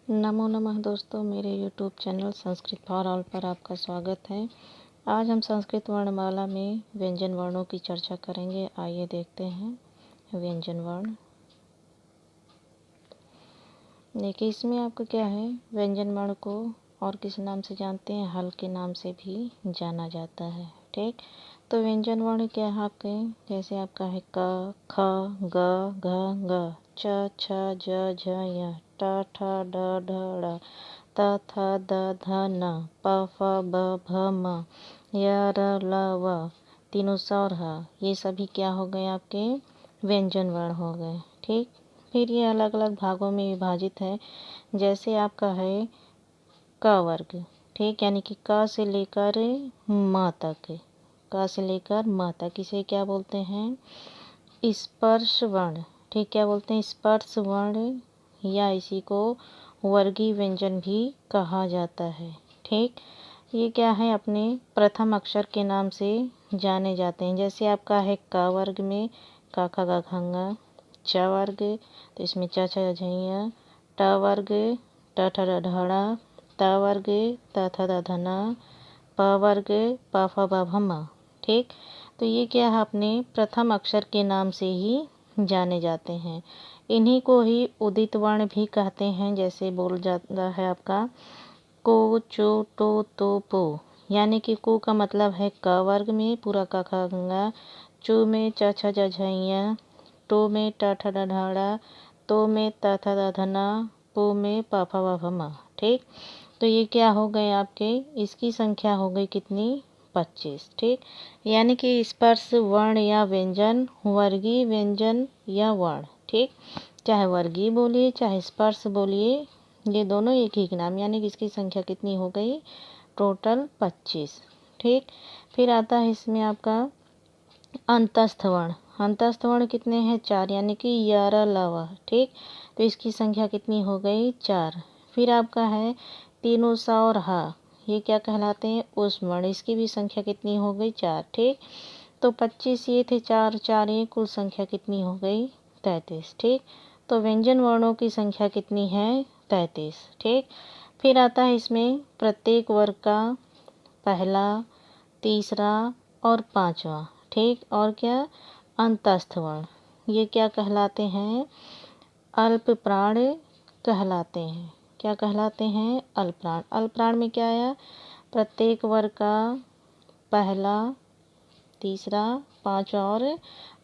नमो नमः दोस्तों, मेरे YouTube channel Sanskrit for all पर आपका स्वागत है। आज हम संस्कृत वर्णमाला में व्यंजन वर्णों की चर्चा करेंगे। आइए देखते हैं व्यंजन वर्ण। देखिए, इसमें आपको क्या है, व्यंजन वर्ण को और किस नाम से जानते हैं? हल के नाम से भी जाना जाता है। ठीक, तो व्यंजन वर्ण क्या है आपके? जैसे आपका है क, ख, ग, घ, ग, च, छ, ज, झ, य, ट, ठ, ड, ढ, ड़, त, थ, द, ध, न, प, फ, ब, भ, म, य, र, ल, व, तीनों स और ह। ये सभी क्या हो गए आपके? व्यंजन वर्ण हो गए। ठीक, फिर ये अलग अलग भागों में विभाजित है। जैसे आपका है क वर्ग। ठीक, यानी कि क से लेकर म तक, क से लेकर म तक, इसे क्या बोलते हैं? स्पर्श वर्ण। ठीक, क्या बोलते हैं? स्पर्श वर्ण, या इसी को वर्गीय व्यंजन भी कहा जाता है। ठीक, ये क्या है, अपने प्रथम अक्षर के नाम से जाने जाते हैं। जैसे आपका है क वर्ग में क ख ग घ ङ, च वर्ग तो इसमें च छ ज झ, ट वर्ग ट ठ ड ढ ड़, त वर्ग त थ द ध न, प वर्ग प फ ब भ म। ठीक, तो ये क्या है, अपने प्रथम अक्षर के नाम से ही जाने जाते हैं। इन्हीं को ही उदित वर्ण भी कहते हैं। जैसे बोल जाता है आपका को, चो, टो, तो, पो, यानी कि को का मतलब है क वर्ग में पूरा क ख ग, चो में च छ ज झ ञ, टो में ट ठ ड ढ ड़, तो में त थ द ध न, पो में प फ ब भ म। ठीक, तो ये क्या हो गए आपके? इसकी संख्या हो गई कितनी? 25। ठीक, यानी कि स्पर्श वर्ण या व्यंजन, वर्गीय व्यंजन या वर्ण। ठीक, चाहे वर्गीय बोलिए चाहे स्पर्श बोलिए, ये दोनों एक ही नाम, यानी कि इसकी संख्या कितनी हो गई? टोटल 25। ठीक, फिर आता है इसमें आपका अंतस्थ वर्ण। अंतस्थ वर्ण कितने हैं? 4, यानी कि य, र, ल, व। ठीक, तो इसकी संख्या कितनी हो गई? 4। फिर आपका है तीनों स और ह, ये क्या कहलाते हैं? ऊष्म वर्ण। इसकी भी संख्या कितनी हो गई? 4। ठीक, तो 25 ये थे, 4 4 ये, कुल संख्या कितनी हो गई? 33। ठीक, तो व्यंजन वर्णों की संख्या कितनी है? 33। ठीक, फिर आता है इसमें प्रत्येक वर्ग का पहला, तीसरा और पांचवा। ठीक, और क्या? अंतस्थ वर्ण। ये क्या कहलाते हैं? अल्प प्राण कहलाते हैं। क्या कहलाते हैं? अल्प प्राण। अल्प प्राण में क्या आया? प्रत्येक वर्ग का पहला, तीसरा, पांचवा और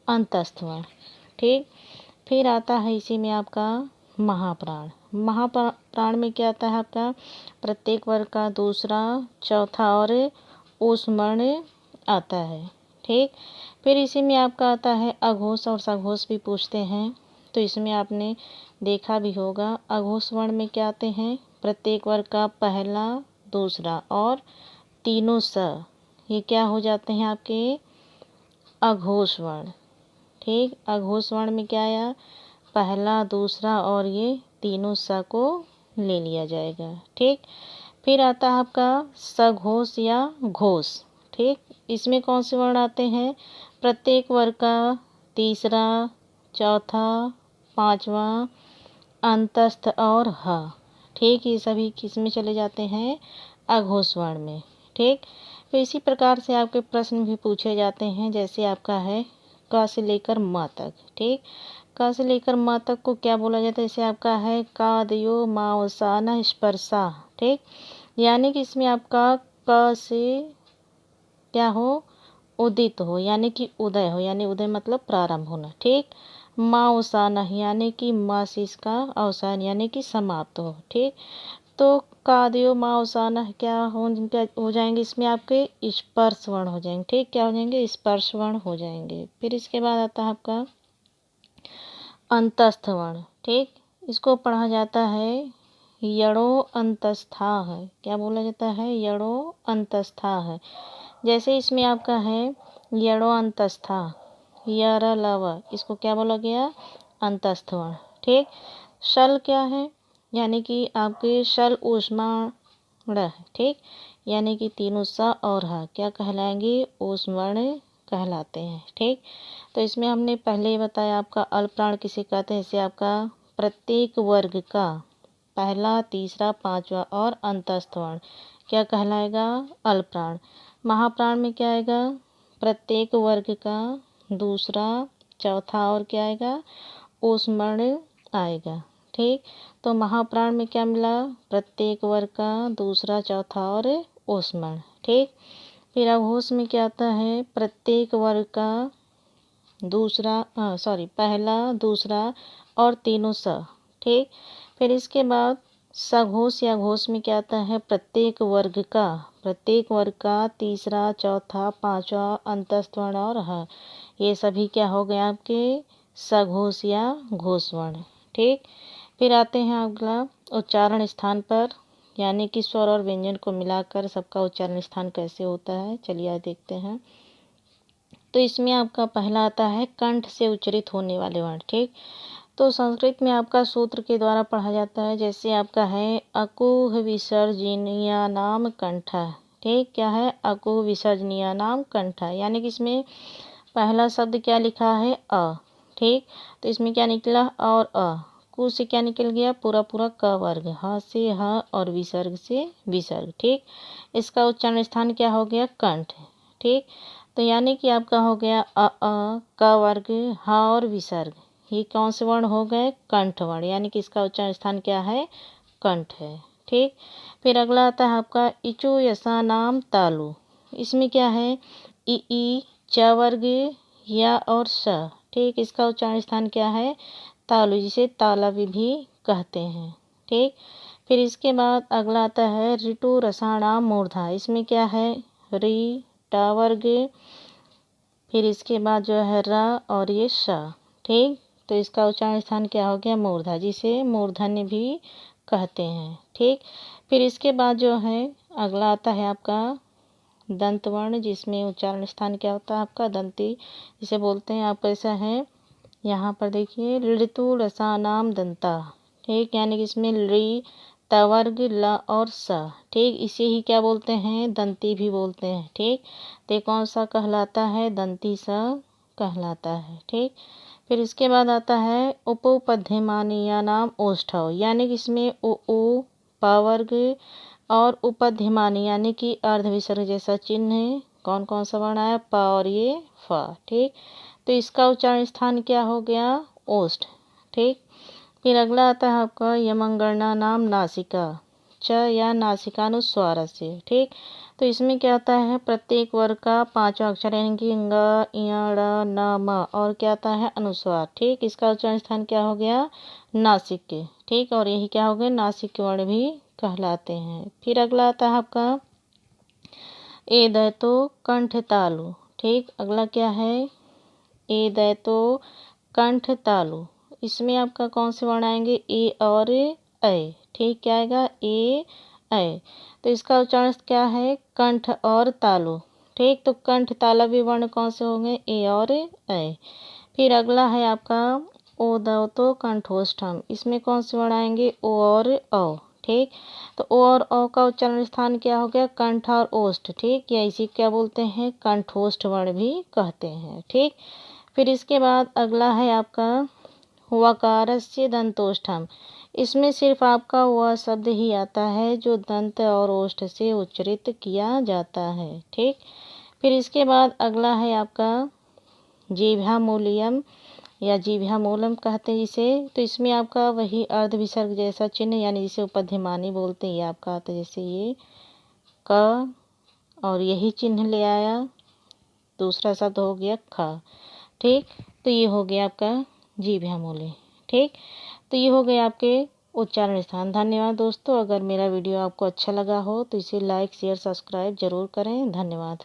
अंतस्थ वर्ण। ठीक, फिर आता है इसी में आपका महाप्राण। महाप्राण में क्या आता है आपका? प्रत्येक वर्ग का दूसरा, चौथा और ऊष्म वर्ण आता है। ठीक, फिर इसी में आपका आता है अघोष और सघोष भी पूछते हैं, तो इसमें आपने देखा भी होगा। अघोष वर्ण में क्या आते हैं? प्रत्येक वर्ग का पहला, दूसरा और तीनों स, ये क्या हो जाते हैं आपके? अघोष वर्ण। ठीक, अघोष वर्ण में क्या आया? पहला, दूसरा और ये तीनों स को ले लिया जाएगा। ठीक, फिर आता है आपका सघोष या घोष। ठीक, इसमें कौन से वर्ण आते हैं? प्रत्येक वर्ग का तीसरा, चौथा, पांचवा, अंतस्थ और ह। ठीक, ये सभी किस में चले जाते हैं? अघोष वर्ण में। ठीक, तो इसी प्रकार से आपके प्रश्न भी पूछे जाते हैं। जैसे आपका है क से लेकर म तक। ठीक, क से लेकर म तक को क्या बोला जाता है? जैसे आपका है कादयो मावसाना स्पर्शा। ठीक, यानी कि इसमें आपका क से क्या हो? उदित हो, यानी कि उदय हो, यानी उदय मतलब प्रारंभ होना। ठीक, मावसाना यानी कि म से इसका अवसान यानी कि समाप्त हो। ठीक, तो कादयो मावसाना क्या हो जाएंगे? इसमें आपके स्पर्श वर्ण हो जाएंगे। ठीक, क्या हो जाएंगे? स्पर्श वर्ण हो जाएंगे। फिर इसके बाद आता है आपका अंतस्थ वर्ण। ठीक, इसको पढ़ा जाता है यणो अंतस्था है। क्या बोला जाता है? यणो अंतस्था है। जैसे इसमें आपका है यणो अंतस्था, य, र, ल, व, इसको क्या बोला गया? अंतस्थ वर्ण। ठीक, शल क्या है? यानी कि आपके शल ऊष्माण है। ठीक, यानी कि तीनों स और ह क्या कहलाएंगे? ऊष्म वर्ण कहलाते हैं। ठीक, तो इसमें हमने पहले ही बताया आपका अल्प प्राण किसे कहते हैं? इसे आपका प्रत्येक वर्ग का पहला, तीसरा, पांचवा और अंतस्थ वर्ण क्या कहलाएगा? अल्पप्राण। महाप्राण में क्या आएगा? प्रत्येक वर्ग का दूसरा, चौथा और क्या आएगा? ऊष्मण आएगा। ठीक, तो महाप्राण में क्या मिला? प्रत्येक वर्ग का दूसरा, चौथा और ऊष्मण। ठीक, फिर अघोष में क्या आता है? प्रत्येक वर्ग का दूसरा पहला, दूसरा और तीनों स। ठीक, फिर इसके बाद सघोष या घोष में क्या आता है? प्रत्येक वर्ग का तीसरा, चौथा, पांचवा, अंतस्थ वर्ण और ह। ये सभी क्या हो गए आपके? सघोष या घोष वर्ण। ठीक, फिर आते हैं अगला उच्चारण स्थान पर, यानी कि स्वर और व्यंजन को मिलाकर सबका उच्चारण स्थान कैसे होता है। चलिए आज देखते हैं। तो इसमें आपका पहला आता है कंठ से उच्चरित होने वाले वर्ण। ठीक, तो संस्कृत में आपका सूत्र के द्वारा पढ़ा जाता है। जैसे आपका है अकुह विसर्जनीय नाम कंठ। ठीक, क्या है? अकुह विसर्जनीय नाम कंठ, यानी कि इसमें पहला शब्द क्या लिखा है? अ। ठीक, तो इसमें क्या निकला? और अ। कु से क्या निकल गया? पूरा पूरा क वर्ग, ह से ह और विसर्ग से विसर्ग। ठीक, इसका उच्चारण स्थान क्या हो गया? कंठ। ठीक, तो यानी कि आपका हो गया अ क वर्ग, ह और विसर्ग, ये कौन से वर्ण हो गए? कंठ वर्ण, यानी कि इसका उच्चारण स्थान क्या है? कंठ है। ठीक, फिर अगला आता है आपका इचु यसा नाम तालु। इसमें क्या है? ई च वर्ग या और स। ठीक, इसका उच्चारण स्थान क्या है? तालु, जिसे तालव्य भी कहते हैं। ठीक, फिर इसके बाद अगला आता है ऋतु रसाणाम मूर्धा। इसमें क्या है? री ट वर्ग, फिर इसके बाद जो है र और ये श। ठीक, तो इसका उच्चारण स्थान क्या हो गया? मूर्धा, जिसे मूर्धन्य भी कहते हैं। ठीक, फिर इसके बाद जो है अगला आता है आपका दंत वर्ण, जिसमें उच्चारण स्थान क्या होता है आपका? दंती, जिसे बोलते हैं आप। ऐसा है यहाँ पर देखिए ऋतु रसानाम दंता। ठीक, यानी कि इसमें री तवर्ग ल और स। ठीक, इसे ही क्या बोलते हैं? दंती भी बोलते हैं। ठीक, तो कौन सा कहलाता है? दंती स कहलाता है। ठीक, फिर इसके बाद आता है उपपद्यमानीय नाम ओष्ठव, यानी कि इसमें उ पवर्ग और उपध्यमानी यानी कि अर्ध विसर्ग जैसा चिन्ह कौन कौन सा वर्ण आया? प और ये फ। ठीक, तो इसका उच्चारण स्थान क्या हो गया? ओष्ठ। ठीक, फिर अगला आता है आपका यमंगणना नाम नासिका, च या नासिकानुस्वार से। ठीक, तो इसमें क्या आता है? प्रत्येक वर्ग का पांचवा अक्षर, यानी कि ङ, य, ड़, न, म और क्या आता है? अनुस्वार। ठीक, इसका उच्चारण स्थान क्या हो गया? नासिक। ठीक, और यही क्या हो गया? नासिक वर्ण भी कहलाते हैं। फिर अगला आता है आपका ए दैतो कंठ तालु। ठीक, अगला क्या है? ए दैतो कंठ तालु। इसमें आपका कौन से वर्ण आएंगे? ए और ऐ। ठीक, क्या आएगा? ए ऐ। तो इसका उच्चारण क्या है? कंठ और तालु। ठीक, तो कंठ तालव्य वर्ण कौन से होंगे? ए और ऐ। फिर अगला है आपका ओ दवतो कंठोष्ठम। इसमें कौन से वर्ण आएंगे? ओ और औ। ठीक, तो ओ और औ का उच्चारण स्थान क्या हो गया? कंठ और ओष्ठ। ठीक, या इसी क्या बोलते हैं? कंठोष्ठ वर्ण भी कहते हैं। ठीक, फिर इसके बाद अगला है आपका वकारस्य दंतोष्ठम। इसमें सिर्फ आपका वह शब्द ही आता है जो दंत और ओष्ठ से उच्चरित किया जाता है। ठीक, फिर इसके बाद अगला है आपका जिह्वामूलम या जिह्वामूलम कहते हैं जिसे। तो इसमें आपका वही अर्ध विसर्ग जैसा चिन्ह, यानी जिसे उपध्यमानी बोलते हैं, ये आपका आता है। जैसे ये क और यही चिन्ह ले आया, दूसरा शब्द हो गया ख। ठीक, तो ये हो गया आपका जिह्वामूली। ठीक, तो ये हो गए आपके उच्चारण स्थान। धन्यवाद दोस्तों। अगर मेरा वीडियो आपको अच्छा लगा हो तो इसे लाइक शेयर सब्सक्राइब जरूर करें। धन्यवाद।